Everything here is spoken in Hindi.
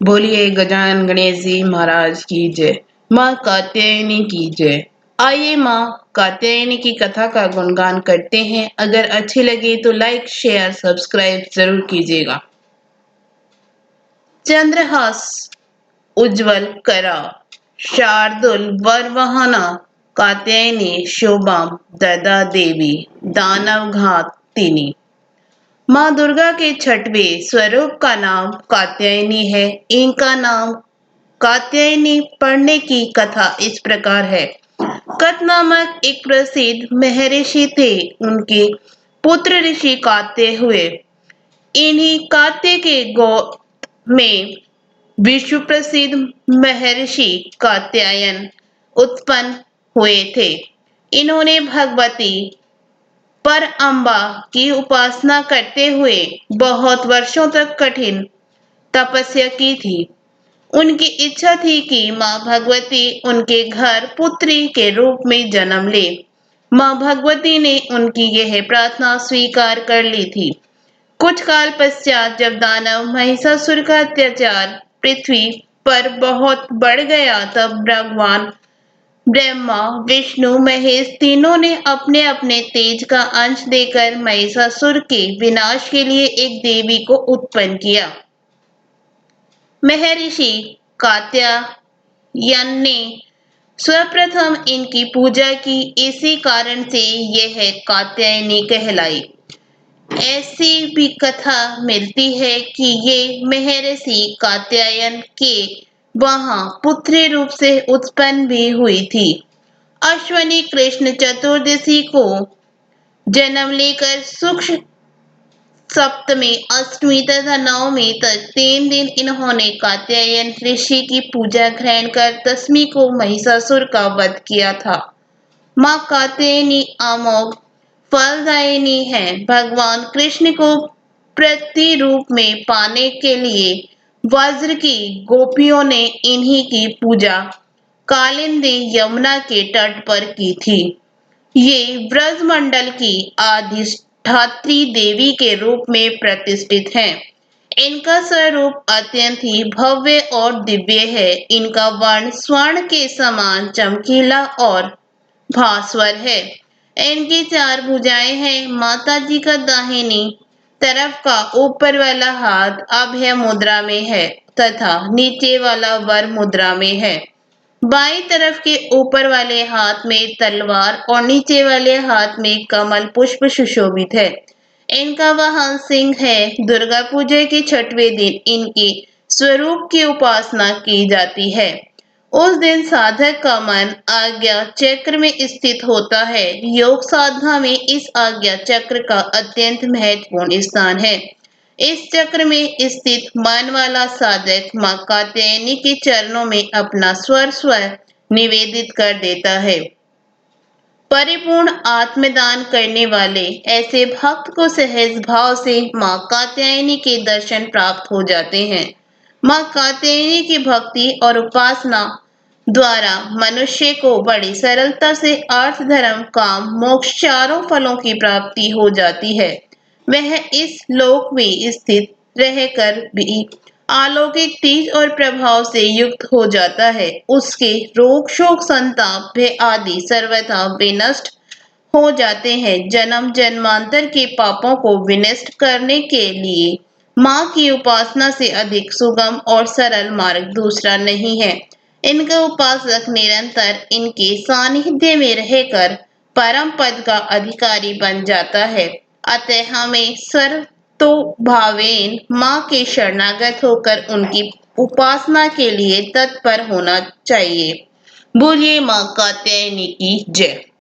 बोलिए गजानन गणेश जी महाराज की जय। माँ कात्यायनी की जय। आइए माँ कात्यायनी की कथा का गुणगान करते हैं। अगर अच्छी लगे तो लाइक शेयर सब्सक्राइब जरूर कीजिएगा। चंद्रहास उज्ज्वल करा शार्दुल वरवहना कात्यायनी शोभाम ददा देवी दानव घातिनी। माँ दुर्गा के छठवें स्वरूप का नाम कात्यायनी है। इनका नाम कात्यायनी पढ़ने की कथा इस प्रकार है। कत नामक एक प्रसिद्ध महर्षि थे। उनके पुत्र ऋषि कात्य हुए। इन्हीं कात्य के गोत्र में विश्व प्रसिद्ध महर्षि कात्यायन उत्पन्न हुए थे। इन्होंने भगवती पर अम्बा की उपासना करते हुए बहुत वर्षों तक कठिन तपस्या की थी। उनकी इच्छा थी कि माँ भगवती उनके घर पुत्री के रूप में जन्म ले। माँ भगवती ने उनकी यह प्रार्थना स्वीकार कर ली थी। कुछ काल पश्चात जब दानव महिषासुर का अत्याचार पृथ्वी पर बहुत बढ़ गया, तब भगवान ब्रह्मा विष्णु महेश तीनों ने अपने अपने तेज का अंश देकर महिषासुर के विनाश के लिए एक देवी को उत्पन्न किया। महर्षि कात्यायन ने सर्वप्रथम इनकी पूजा की। इसी कारण से यह कात्यायनी कहलाई। ऐसी भी कथा मिलती है कि ये महर्षि कात्यायन के वहां पुत्री रूप से उत्पन्न भी हुई थी। अश्वनी कृष्ण चतुर्दशी को जन्म लेकर शुक्ल सप्तमी, अष्टमी तथा नवमी तक 3 दिन इन्होंने कात्यायन ऋषि की पूजा ग्रहण कर दशमी को महिषासुर का वध किया था। माँ कात्यायनी अमोघ फलदायिनी है। भगवान कृष्ण को प्रतिरूप में पाने के लिए वज्र की गोपियों ने इन्हीं की पूजा कालिंदी यमुना के तट पर की थी। ये ब्रजमंडल की अधिष्ठात्री देवी के रूप में प्रतिष्ठित हैं। इनका स्वरूप अत्यंत ही भव्य और दिव्य है। इनका वर्ण स्वर्ण के समान चमकीला और भास्वर है। इनकी 4 भुजाएं हैं। माता जी का दाहिनी तरफ का ऊपर वाला हाथ अभय मुद्रा में है तथा नीचे वाला वर मुद्रा में है। बाईं तरफ के ऊपर वाले हाथ में तलवार और नीचे वाले हाथ में कमल पुष्प सुशोभित है। इनका वाहन सिंह है। दुर्गा पूजा के छठवें दिन इनके स्वरूप की उपासना की जाती है। उस दिन साधक का मन आज्ञा चक्र में स्थित होता है। योग साधना में इस आज्ञा चक्र का अत्यंत महत्वपूर्ण स्थान है। इस चक्र में स्थित मन वाला साधक माँ कात्यायनी के चरणों में अपना स्व निवेदित कर देता है। परिपूर्ण आत्मदान करने वाले ऐसे भक्त को सहज भाव से माँ कात्यायनी के दर्शन प्राप्त हो जाते हैं। माँ कात्यायनी की भक्ति और उपासना द्वारा मनुष्य को बड़ी सरलता से अर्थ धर्म काम मोक्ष चारों फलों की प्राप्ति हो जाती है। वह इस लोक में स्थित रहकर भी अलौकिक तेज और प्रभाव से युक्त हो जाता है। उसके रोग शोक संताप भय आदि सर्वथा विनष्ट हो जाते हैं। जन्म जन्मांतर के पापों को विनष्ट करने के लिए माँ की उपासना से अधिक सुगम और सरल मार्ग दूसरा नहीं है। इनका उपासक निरंतर इनके सानिध्य में रहकर परम पद का अधिकारी बन जाता है। अतः हमें सर्वतो भावेन माँ के शरणागत होकर उनकी उपासना के लिए तत्पर होना चाहिए। बोलिए माँ कात्यायनी की जय।